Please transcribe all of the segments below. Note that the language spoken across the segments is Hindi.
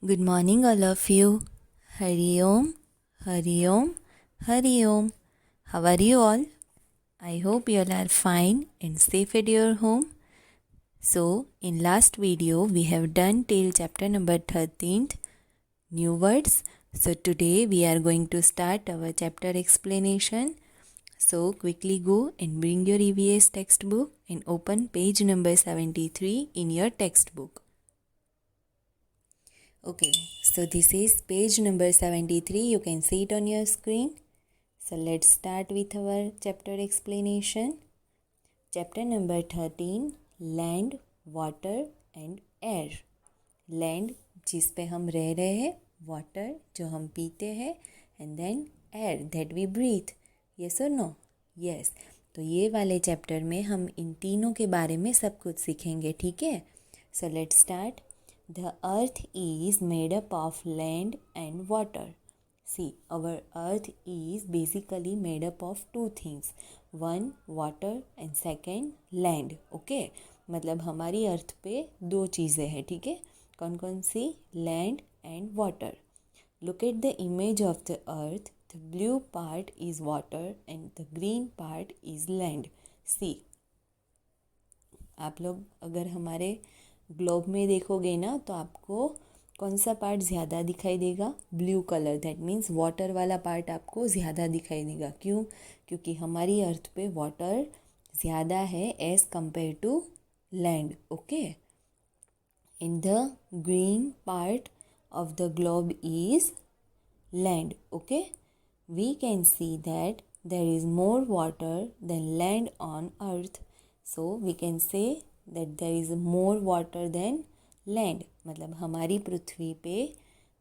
Good morning, all of you. Hari Om, Hari Om, Hari Om. How are you all? I hope you all are fine and safe at your home. So, in last video, we have done till chapter number 13th, new words. So, today we are going to start our chapter explanation. So, quickly go and bring your EVS textbook and open page number 73 in your textbook. Okay, so this is page number 73. You can see it on your screen. So let's start with our chapter explanation. Chapter number 13, Land, Water and Air. Land जिस पे हम रह रहे हैं, water जो हम पीते हैं, and then air that we breathe. Yes or no? Yes. तो ये वाले चैप्टर में हम इन तीनों के बारे में सब कुछ सीखेंगे, ठीक है? So let's start. The earth is made up of land and water. See, our earth is basically made up of two things. One, water and second, land. Okay? मतलब हमारी अर्थ पे दो चीज़ें हैं, ठीक है? कौन कौन सी? Land and water. Look at the image of the earth. The blue part is water and the green part is land. See, आप लोग अगर हमारे ग्लोब में देखोगे ना तो आपको कौन सा पार्ट ज़्यादा दिखाई देगा? Blue colour. That means water वाला पार्ट आपको ज़्यादा दिखाई देगा. क्यों? क्योंकि हमारी अर्थ पे वाटर ज़्यादा है as compare to land. Okay. In the green part of the globe is land. Okay. We can see that there is more water than land on earth. So we can say that there is more water than land. मतलब हमारी पृथ्वी पे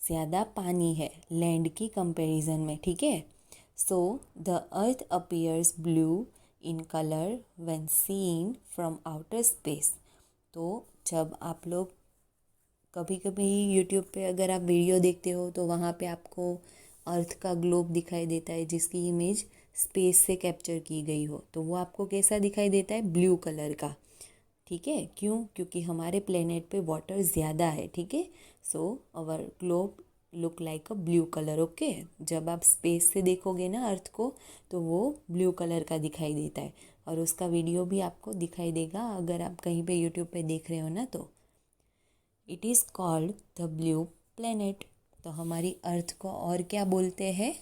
ज़्यादा पानी है लैंड की कंपैरिजन में, ठीक है? So the earth appears blue in colour when seen from outer space. तो जब आप लोग कभी कभी यूट्यूब पे अगर आप वीडियो देखते हो तो वहाँ पे आपको अर्थ का ग्लोब दिखाई देता है जिसकी इमेज स्पेस से कैप्चर की गई हो, तो वो आपको कैसा दिखाई देता है? ब्लू कलर का, ठीक है? क्यों? क्योंकि हमारे प्लेनेट पे वाटर ज़्यादा है, ठीक है? So our globe look like a blue colour. Okay. जब आप स्पेस से देखोगे ना अर्थ को तो वो ब्लू कलर का दिखाई देता है और उसका वीडियो भी आपको दिखाई देगा अगर आप कहीं पे यूट्यूब पे देख रहे हो ना तो. It is called the blue planet. तो हमारी अर्थ को और क्या बोलते हैं?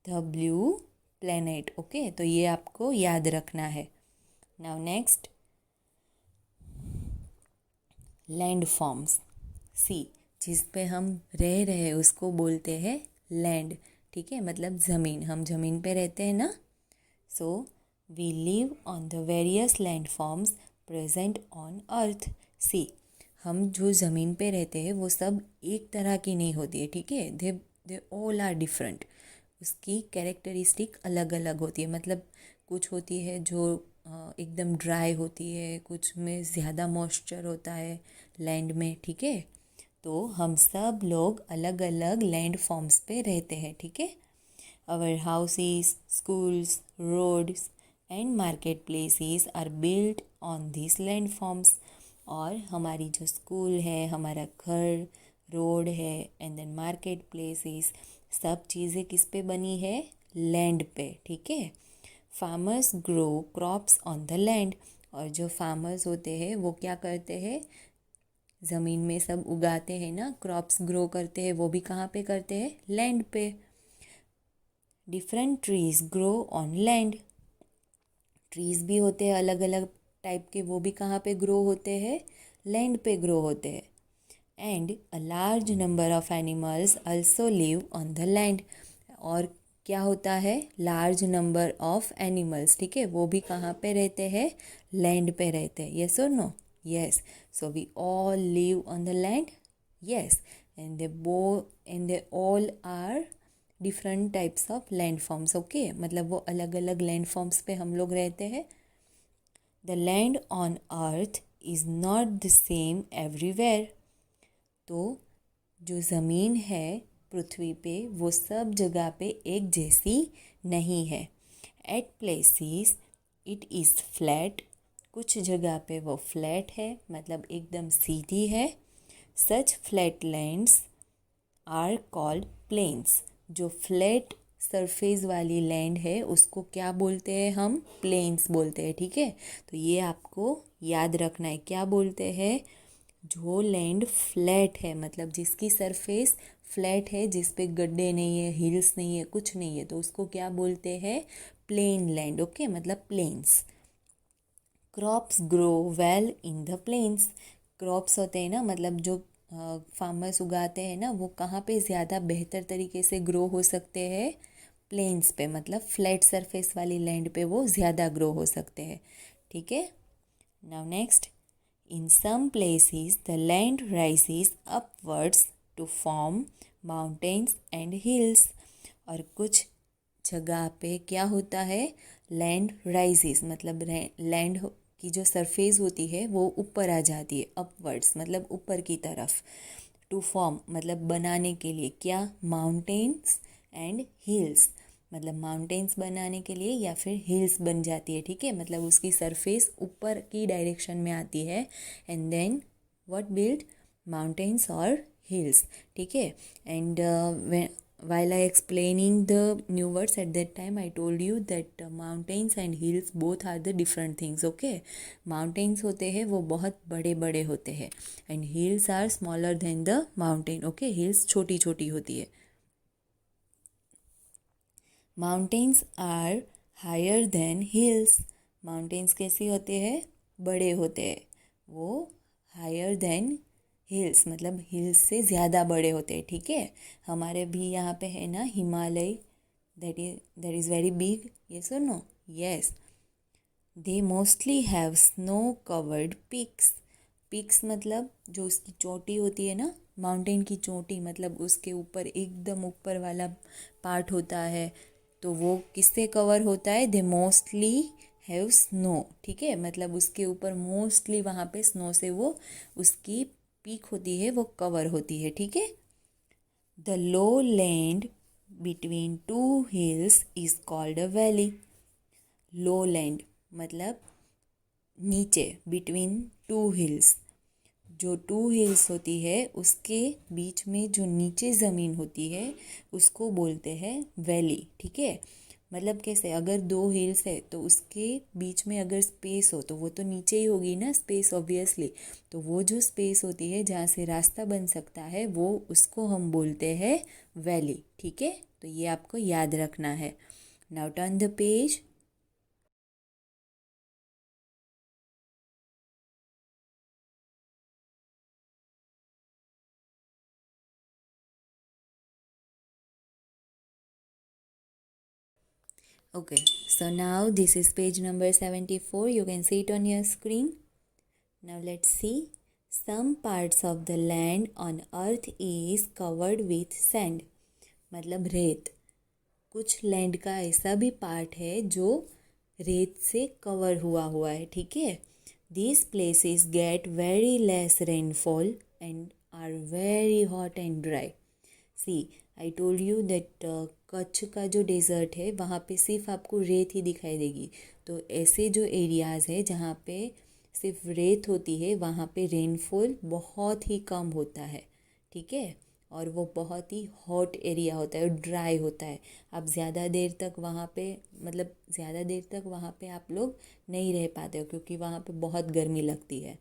The blue planet. ओके. तो ये आपको याद रखना है. Now next, land forms. See, जिस पे हम रह रहे हैं उसको बोलते हैं लैंड, ठीक है? मतलब ज़मीन. हम ज़मीन पे रहते हैं ना. So we live on the various land forms present on earth. See, हम जो ज़मीन पे रहते हैं वो सब एक तरह की नहीं होती है, ठीक है? They all are different. उसकी कैरेक्टरिस्टिक अलग अलग होती है. मतलब कुछ होती है जो एकदम ड्राई होती है, कुछ में ज़्यादा मॉइस्चर होता है लैंड में, ठीक है? तो हम सब लोग अलग अलग लैंड फॉर्म्स पे रहते हैं, ठीक है? Our houses, schools, roads and market places are built on this land forms. और हमारी जो स्कूल है, हमारा घर, रोड है एंड देन मार्केट प्लेसेस, सब चीज़ें किस पे बनी है? लैंड पे, ठीक है? Farmers grow crops on the land. और जो फार्मर्स होते हैं वो क्या करते हैं? ज़मीन में सब उगाते हैं ना, क्रॉप्स ग्रो करते हैं. वो भी कहाँ पे करते हैं? लैंड पे. Different trees grow on land. Trees भी होते हैं अलग अलग टाइप के, वो भी कहाँ पे ग्रो होते हैं? लैंड पे ग्रो होते हैं. And a large number of animals also live on the land. और क्या होता है? लार्ज नंबर ऑफ एनिमल्स, ठीक है? वो भी कहाँ पे रहते हैं? लैंड पे रहते हैं. येस और no? Yes. So we all live on the land. Yes. And they all are different types of land forms. Okay. मतलब वो अलग अलग लैंड फॉर्म्स पे हम लोग रहते हैं. The land on earth is not the same everywhere. तो जो ज़मीन है पृथ्वी पे वो सब जगह पे एक जैसी नहीं है. At places it is flat. कुछ जगह पे वो फ्लैट है, मतलब एकदम सीधी है. Such flat lands are called plains. जो फ्लैट सरफेस वाली लैंड है उसको क्या बोलते हैं हम? प्लेन्स बोलते हैं। ठीक है, तो ये आपको याद रखना है। क्या बोलते हैं? जो लैंड फ्लैट है, मतलब जिसकी सरफेस फ्लैट है, जिस पे गड्ढे नहीं है, हिल्स नहीं है, कुछ नहीं है, तो उसको क्या बोलते हैं? Plain land. ओके, मतलब plains. Crops grow well in the plains. Crops होते हैं ना, मतलब जो फार्मर्स उगाते हैं ना, वो कहाँ पे ज़्यादा बेहतर तरीके से ग्रो हो सकते हैं? प्लेन्स पे, मतलब फ्लैट सरफेस वाली लैंड पे वो ज़्यादा ग्रो हो सकते हैं। ठीक है, now next, in some places the land rises upwards to form mountains and hills. और कुछ जगह पे क्या होता है? लैंड राइजेस, मतलब लैंड की जो सरफेस होती है वो ऊपर आ जाती है, अपवर्ड्स मतलब ऊपर की तरफ। टू फॉर्म मतलब बनाने के लिए क्या? माउंटेन्स एंड हिल्स, मतलब माउंटेन्स बनाने के लिए या फिर हिल्स बन जाती है। ठीक है, मतलब उसकी सरफेस ऊपर की डायरेक्शन में आती है and then what build? Mountains और hills. ठीक है, and while I explaining the new words at that time, I told you that mountains and hills both are the different things. Okay, mountains होते हैं वो बहुत बड़े बड़े होते हैं and hills are smaller than the mountain. Okay, hills छोटी छोटी होती है। Mountains are higher than hills. Mountains कैसे होते हैं? बड़े होते हैं। वो हायर देन हिल्स, मतलब हिल्स से ज़्यादा बड़े होते हैं। ठीक है, हमारे भी यहाँ पे है ना Himalaya, that is very big. Yes or no? Yes. They mostly have snow covered peaks. Peaks मतलब जो उसकी चोटी होती है ना, माउंटेन की चोटी, मतलब उसके ऊपर एकदम ऊपर वाला पार्ट होता है, तो वो किससे कवर होता है? दे मोस्टली हैव स्नो। ठीक है, मतलब उसके ऊपर मोस्टली वहाँ पे स्नो से वो उसकी पीक होती है वो कवर होती है। ठीक है, the low land between two hills is called a valley. Low land मतलब नीचे, बिटवीन टू हिल्स, जो टू हिल्स होती है उसके बीच में जो नीचे ज़मीन होती है उसको बोलते हैं वैली। ठीक है, मतलब कैसे? अगर दो हिल्स है तो उसके बीच में अगर स्पेस हो तो वो तो नीचे ही होगी ना स्पेस, ऑब्वियसली। तो वो जो स्पेस होती है जहाँ से रास्ता बन सकता है वो उसको हम बोलते हैं वैली। ठीक है, तो ये आपको याद रखना है। Now turn the page. Okay, so now this is page number 74. You can see it on your screen. Now let's see. Some parts of the land on earth is covered with sand. मतलब रेत। कुछ लैंड का ऐसा भी पार्ट है जो रेत से कवर हुआ है। ठीक है, these places get very less rainfall and are very hot and dry. See, I told you that Kutch का जो डेज़र्ट है वहाँ पे सिर्फ आपको रेत ही दिखाई देगी। तो ऐसे जो एरियाज़ है जहाँ पे सिर्फ रेत होती है वहाँ पे रेनफॉल बहुत ही कम होता है। ठीक है, और वो बहुत ही हॉट एरिया होता है, ड्राई होता है। आप ज़्यादा देर तक वहाँ पे, मतलब ज़्यादा देर तक वहाँ पे आप लोग नहीं रह पाते हो क्योंकि वहाँ पे बहुत गर्मी लगती है।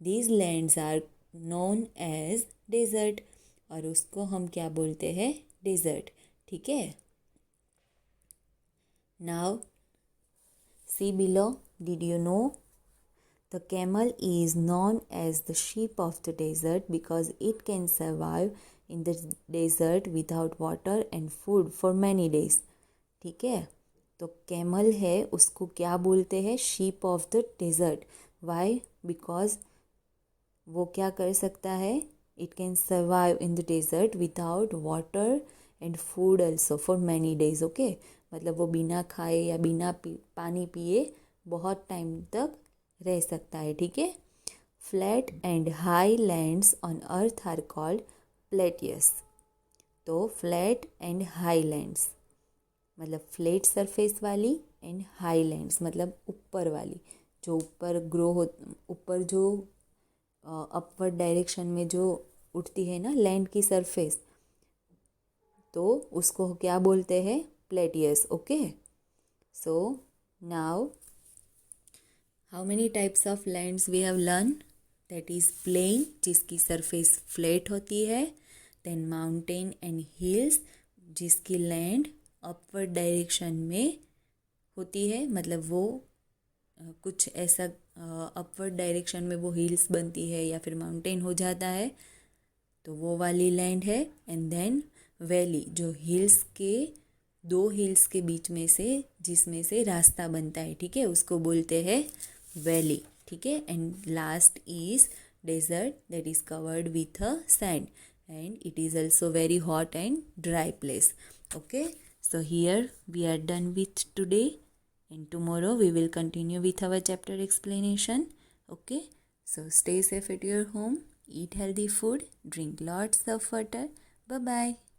These lands are known as desert, और उसको हम क्या बोलते हैं? डेजर्ट। ठीक है, now see below, did you know the camel is known as the sheep of the desert because it can survive in the desert without water and food for many days. ठीक है, तो कैमल है उसको क्या बोलते हैं? Sheep of the desert. Why? Because वो क्या कर सकता है? It can survive in the desert without water and food also for many days. Okay, मतलब वो बिना खाए या बिना पानी पिए बहुत टाइम तक रह सकता है। ठीक है, flat and high lands on earth are called plateaus. तो फ्लैट एंड हाई लैंड्स मतलब फ्लैट सरफेस वाली एंड हाई लैंड्स मतलब ऊपर वाली, जो ऊपर ग्रो हो, ऊपर जो अपवर्ड डायरेक्शन में जो उठती है ना लैंड की सरफेस, तो उसको क्या बोलते हैं? Plateaus. Okay, so now how many types of lands we have learn? That is plain, जिसकी सरफेस फ्लैट होती है. देन माउंटेन एंड हिल्स, जिसकी लैंड अपवर्ड डायरेक्शन में होती है, मतलब वो कुछ ऐसा अपवर्ड डायरेक्शन में वो हिल्स बनती है या फिर माउंटेन हो जाता है, तो वो वाली लैंड है. एंड देन वैली, जो हिल्स के दो हिल्स के बीच में से जिसमें से रास्ता बनता है, ठीक है, उसको बोलते हैं वैली. ठीक है. And last is desert, that is covered with a sand and it is also very hot and dry place. Okay, so here we are done with today, and tomorrow we will continue with our chapter explanation. Okay, so stay safe at your home, eat healthy food, drink lots of water. Bye bye.